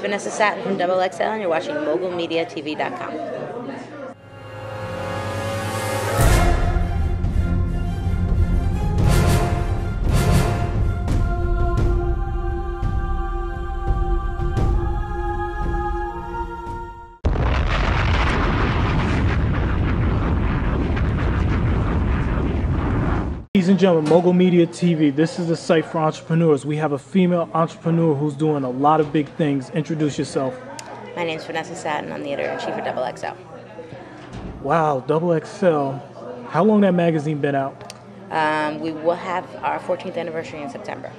Vanessa Satten from XXL, and you're watching MogulMediaTV.com. Ladies and gentlemen, Mogul Media TV, this is the site for entrepreneurs. We have a female entrepreneur who's doing a lot of big things. Introduce yourself. My name's Vanessa Satten. I'm the editor-in-chief of XXL. Wow, XXL. How long that magazine been out? We will have our 14th anniversary in September.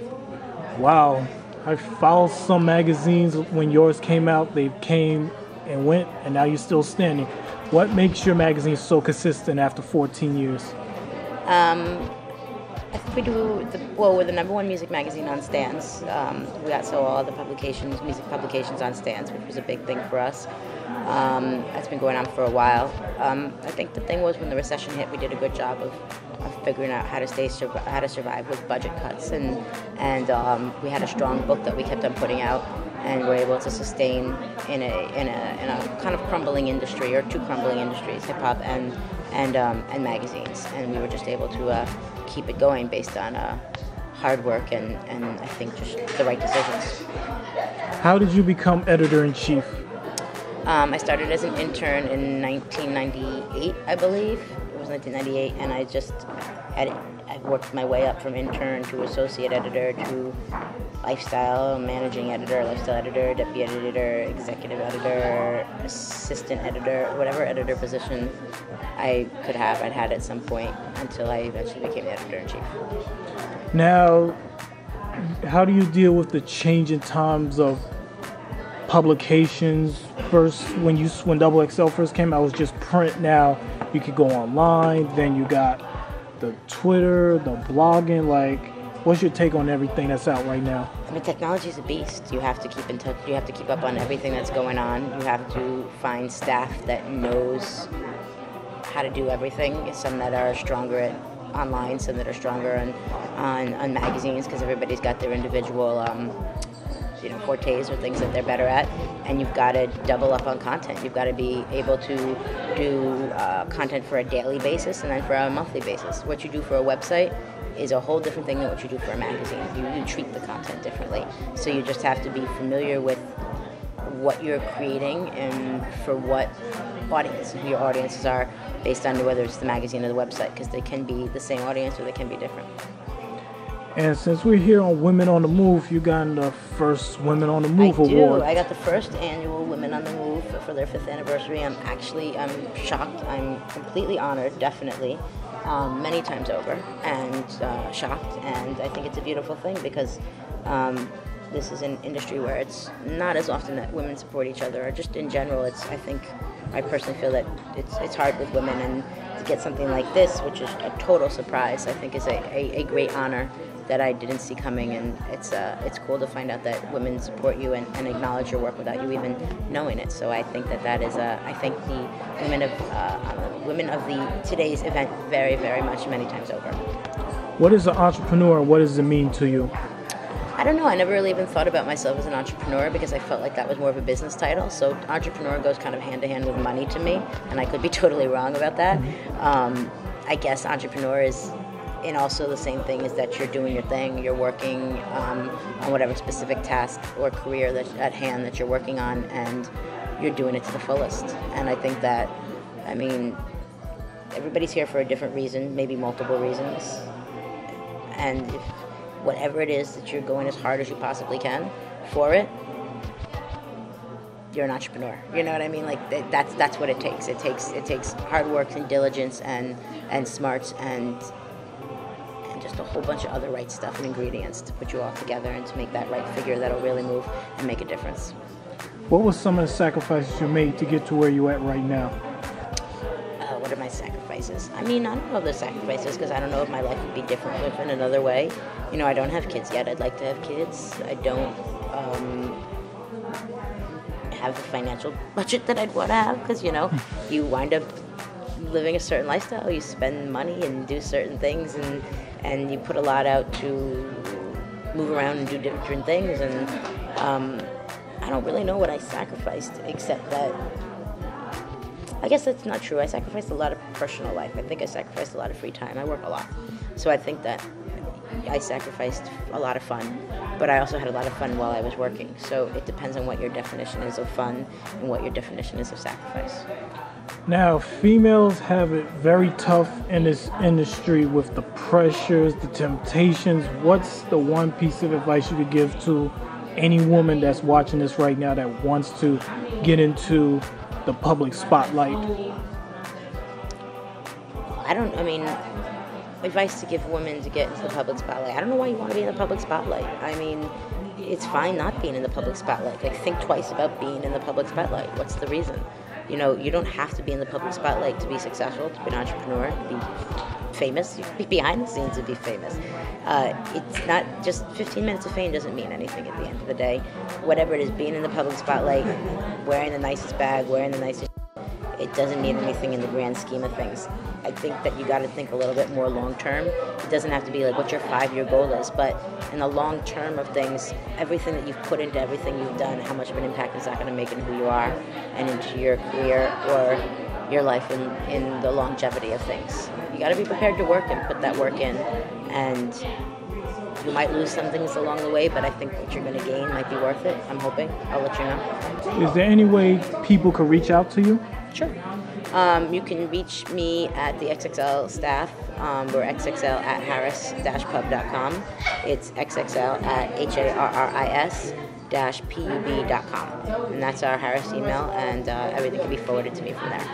Wow. I followed some magazines when yours came out. They came and went, and now you're still standing. What makes your magazine so consistent after 14 years? I think we do, we're the #1 music magazine on stands. We also all the publications, music publications on stands, which was a big thing for us. That's been going on for a while. I think the thing was when the recession hit, we did a good job of figuring out how to survive with budget cuts, and we had a strong book that we kept on putting out, and were able to sustain in a kind of crumbling industry, or two crumbling industries, hip hop and magazines, and we were just able to keep it going based on hard work and I think just the right decisions. How did you become editor-in-chief? I started as an intern in 1998, I believe. It was 1998, and I worked my way up from intern to associate editor to lifestyle managing editor, lifestyle editor, deputy editor, executive editor, assistant editor, whatever editor position I could have, I'd had at some point until I eventually became the editor-in-chief. Now, how do you deal with the change in times of publications? First, when XXL first came out, it was just print. Now you could go online. Then you got the Twitter, the blogging. Like, what's your take on everything that's out right now? I mean, technology is a beast. You have to keep in touch. You have to keep up on everything that's going on. You have to find staff that knows how to do everything. Some that are stronger at online, some that are stronger on magazines, because everybody's got their individual fortes or things that they're better at, and you've got to double up on content. You've got to be able to do content for a daily basis and then for a monthly basis. What you do for a website is a whole different thing than what you do for a magazine. You treat the content differently. So you just have to be familiar with what you're creating and for what audience, who your audiences are, based on whether it's the magazine or the website, because they can be the same audience or they can be different. And since we're here on Women on the Move, you got the first Women on the Move award. I got the first annual Women on the Move for their 5th anniversary. I'm shocked. I'm completely honored, definitely, many times over, and shocked. And I think it's a beautiful thing because this is an industry where it's not as often that women support each other, or just in general. I personally feel that it's hard with women, and to get something like this, which is a total surprise, I think is a great honor that I didn't see coming, and it's cool to find out that women support you and acknowledge your work without you even knowing it. So I think that is I thank the women of today's event very, very much, many times over. What is an entrepreneur, and what does it mean to you? I don't know. I never really even thought about myself as an entrepreneur because I felt like that was more of a business title. So entrepreneur goes kind of hand to hand with money to me, and I could be totally wrong about that. I guess entrepreneur is, and also the same thing, is that you're doing your thing, you're working on whatever specific task or career that's at hand that you're working on, and you're doing it to the fullest. And I think that, I mean, everybody's here for a different reason, maybe multiple reasons. And if whatever it is that you're going as hard as you possibly can for it, you're an entrepreneur. You know what I mean? Like that's what it takes. It takes hard work and diligence and smarts and just a whole bunch of other right stuff and ingredients to put you all together and to make that right figure that'll really move and make a difference. What was some of the sacrifices you made to get to where you're at right now? What are my sacrifices? I mean, I don't know the sacrifices because I don't know if my life would be different in another way. You know, I don't have kids yet. I'd like to have kids. I don't have the financial budget that I'd want to have because, you know, you wind up living a certain lifestyle. You spend money and do certain things, and you put a lot out to move around and do different things. And I don't really know what I sacrificed, except that I guess that's not true. I sacrificed a lot of personal life. I think I sacrificed a lot of free time. I work a lot. So I think that I sacrificed a lot of fun, but I also had a lot of fun while I was working. So it depends on what your definition is of fun and what your definition is of sacrifice. Now, females have it very tough in this industry with the pressures, the temptations. What's the one piece of advice you could give to any woman that's watching this right now that wants to get into the public spotlight? Advice to give women to get into the public spotlight. I don't know why you want to be in the public spotlight. I mean, it's fine not being in the public spotlight. Like, think twice about being in the public spotlight. What's the reason? You know, you don't have to be in the public spotlight to be successful, to be an entrepreneur, to be famous. You can be behind the scenes to be famous. It's not just 15 minutes of fame doesn't mean anything at the end of the day. Whatever it is, being in the public spotlight, wearing the nicest bag, wearing the nicest, it doesn't mean anything in the grand scheme of things. I think that you got to think a little bit more long term. It doesn't have to be like what your 5-year goal is, but in the long term of things, everything that you've put into everything you've done, how much of an impact is that going to make in who you are and into your career or your life in the longevity of things. You got to be prepared to work and put that work in, and you might lose some things along the way, but I think what you're going to gain might be worth it. I'm hoping. I'll let you know. Is there any way people could reach out to you? Sure. You can reach me at the XXL staff. We're XXL at harris-pub.com. It's XXL at harris-pub.com. And that's our Harris email, and everything can be forwarded to me from there.